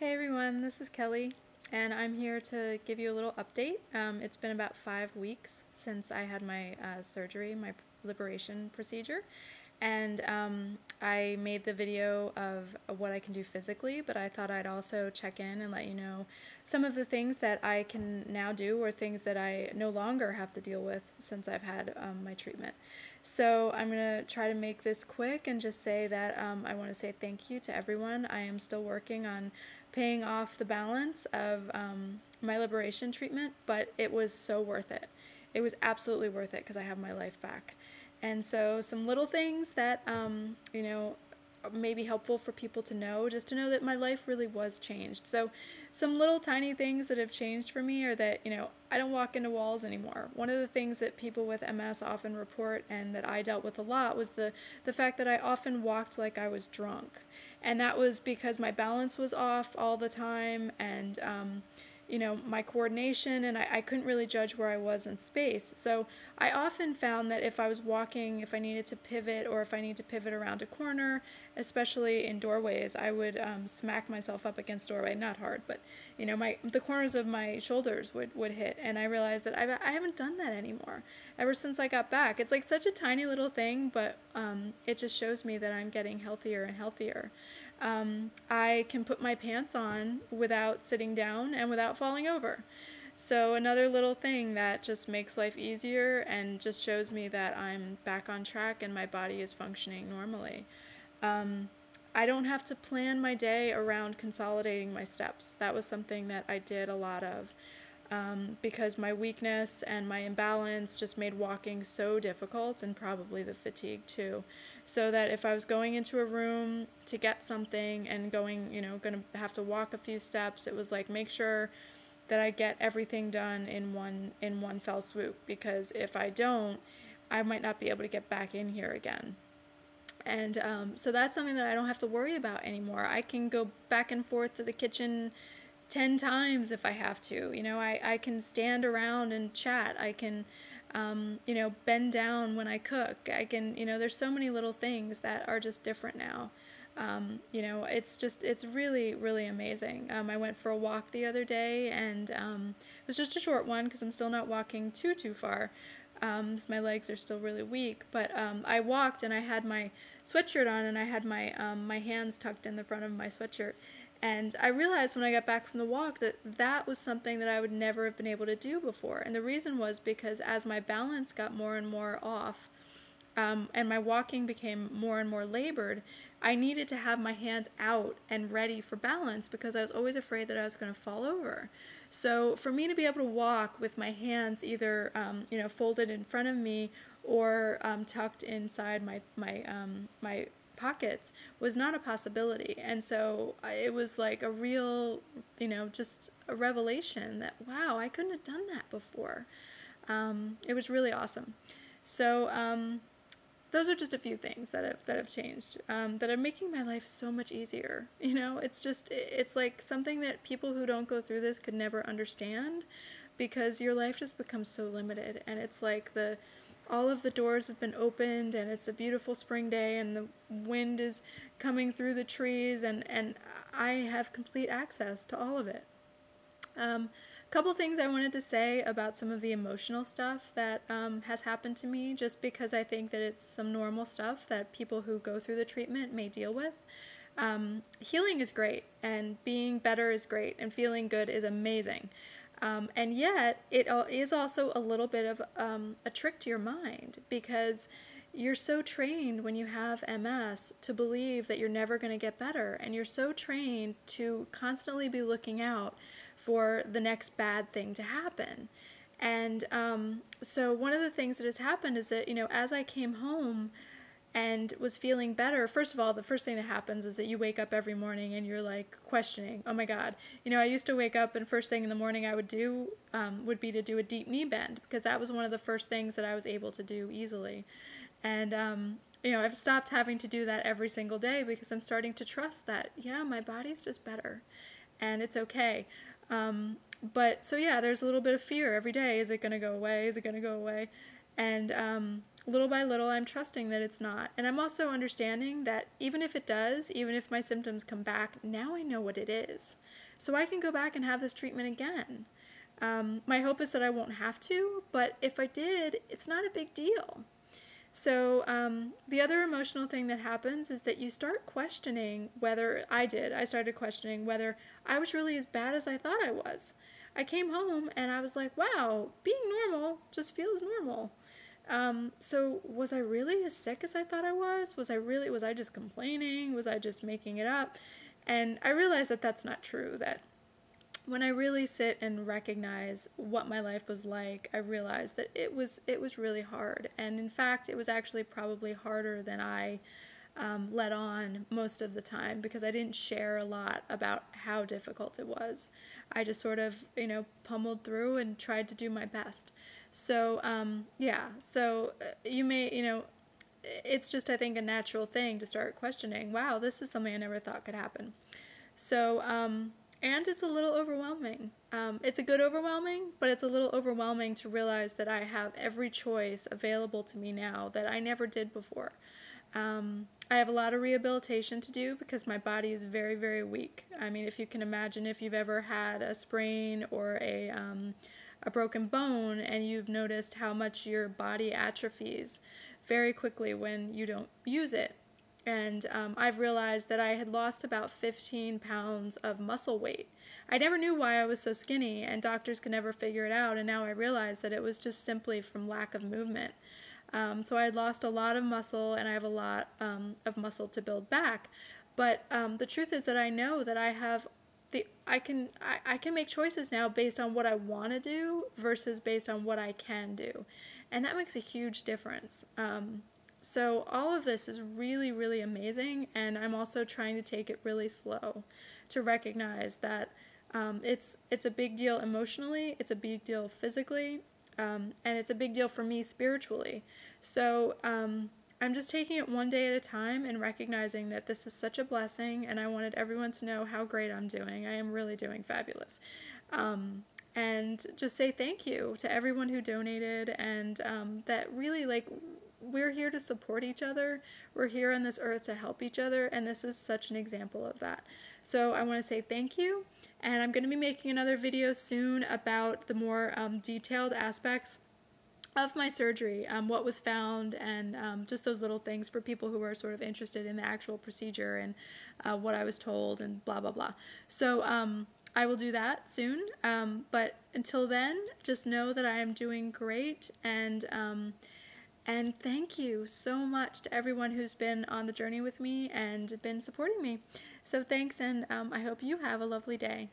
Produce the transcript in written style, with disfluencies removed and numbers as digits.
Hey everyone, this is Kelly, and I'm here to give you a little update. It's been about 5 weeks since I had my surgery, my liberation procedure, and I made the video of what I can do physically, but I thought I'd also check in and let you know some of the things that I can now do or things that I no longer have to deal with since I've had my treatment. So I'm going to try to make this quick and just say that I want to say thank you to everyone. I am still working on paying off the balance of my liberation treatment, but it was so worth it. It was absolutely worth it because I have my life back. And so some little things that, may be helpful for people to know, just to know that my life really was changed. So some little tiny things that have changed for me are that, I don't walk into walls anymore. One of the things that people with MS often report and that I dealt with a lot was the fact that I often walked like I was drunk. And that was because my balance was off all the time and, my coordination, and I couldn't really judge where I was in space. So I often found that if I was walking, if I needed to pivot or if I need to pivot around a corner, especially in doorways, I would smack myself up against a doorway, not hard, but the corners of my shoulders would hit, and I realized that I haven't done that anymore ever since I got back. It's like such a tiny little thing, but it just shows me that I'm getting healthier and healthier. I can put my pants on without sitting down and without falling over. So another little thing that just makes life easier and just shows me that I'm back on track and my body is functioning normally. I don't have to plan my day around consolidating my steps. That was something that I did a lot of. Because my weakness and my imbalance just made walking so difficult, and probably the fatigue too. So that if I was going into a room to get something and going to have to walk a few steps, it was like, make sure that I get everything done in one fell swoop, because if I don't, I might not be able to get back in here again. And so that's something that I don't have to worry about anymore. I can go back and forth to the kitchen 10 times if I have to. I can stand around and chat. I can, bend down when I cook. I can, there's so many little things that are just different now. It's really, really amazing. I went for a walk the other day, and it was just a short one because I'm still not walking too far. My legs are still really weak, but I walked and I had my sweatshirt on and I had my hands tucked in the front of my sweatshirt. And I realized when I got back from the walk that that was something that I would never have been able to do before. And the reason was because as my balance got more and more off, and my walking became more and more labored, I needed to have my hands out and ready for balance because I was always afraid that I was going to fall over. So for me to be able to walk with my hands either folded in front of me or tucked inside my pockets was not a possibility. And so it was like a real, just a revelation that, wow, I couldn't have done that before. It was really awesome. So those are just a few things that have changed, that are making my life so much easier. It's like something that people who don't go through this could never understand, because your life just becomes so limited, and it's like all of the doors have been opened, and it's a beautiful spring day, and the wind is coming through the trees, and I have complete access to all of it. Couple things I wanted to say about some of the emotional stuff that has happened to me, just because I think that it's some normal stuff that people who go through the treatment may deal with. Healing is great, and being better is great, and feeling good is amazing. And yet, it is also a little bit of a trick to your mind, because you're so trained when you have MS to believe that you're never going to get better, and you're so trained to constantly be looking out for the next bad thing to happen. And so one of the things that has happened is that, as I came home and was feeling better, first of all, the first thing that happens is that you wake up every morning and you're like questioning, oh my God, I used to wake up and first thing in the morning I would do would be to do a deep knee bend, because that was one of the first things that I was able to do easily. And I've stopped having to do that every single day because I'm starting to trust that, yeah, my body's just better and it's okay. But so yeah, there's a little bit of fear every day. Is it going to go away? Is it going to go away? And little by little, I'm trusting that it's not. And I'm also understanding that even if it does, even if my symptoms come back, now I know what it is. So I can go back and have this treatment again. My hope is that I won't have to, but if I did, it's not a big deal. So the other emotional thing that happens is that you start questioning whether, I started questioning whether I was really as bad as I thought I was. I came home and I was like, wow, being normal just feels normal. So was I really as sick as I thought I was? Was I just complaining? Was I just making it up? And I realized that that's not true, that when I really sit and recognize what my life was like, I realized that it was really hard. And in fact, it was actually probably harder than I let on most of the time, because I didn't share a lot about how difficult it was. I just sort of, pummeled through and tried to do my best. So, you may, it's just, I think, a natural thing to start questioning, wow, this is something I never thought could happen. So, and it's a little overwhelming. It's a good overwhelming, but it's a little overwhelming to realize that I have every choice available to me now that I never did before. I have a lot of rehabilitation to do because my body is very, very weak. I mean, if you can imagine, if you've ever had a sprain or a broken bone, and you've noticed how much your body atrophies very quickly when you don't use it. And I've realized that I had lost about 15 pounds of muscle weight. I never knew why I was so skinny, and doctors could never figure it out, and now I realize that it was just simply from lack of movement. So I had lost a lot of muscle, and I have a lot of muscle to build back. But the truth is that I know that I can make choices now based on what I want to do versus based on what I can do. And that makes a huge difference. So all of this is really, really amazing, and I'm also trying to take it really slow to recognize that it's a big deal emotionally, it's a big deal physically, and it's a big deal for me spiritually. So I'm just taking it one day at a time and recognizing that this is such a blessing, and I wanted everyone to know how great I'm doing. I am really doing fabulous. And just say thank you to everyone who donated, and that really, we're here to support each other. We're here on this earth to help each other, and this is such an example of that. So I want to say thank you, and I'm going to be making another video soon about the more detailed aspects of my surgery, what was found, and just those little things for people who are sort of interested in the actual procedure and what I was told and blah, blah, blah. So I will do that soon, but until then, just know that I am doing great, and thank you so much to everyone who's been on the journey with me and been supporting me. So thanks, and I hope you have a lovely day.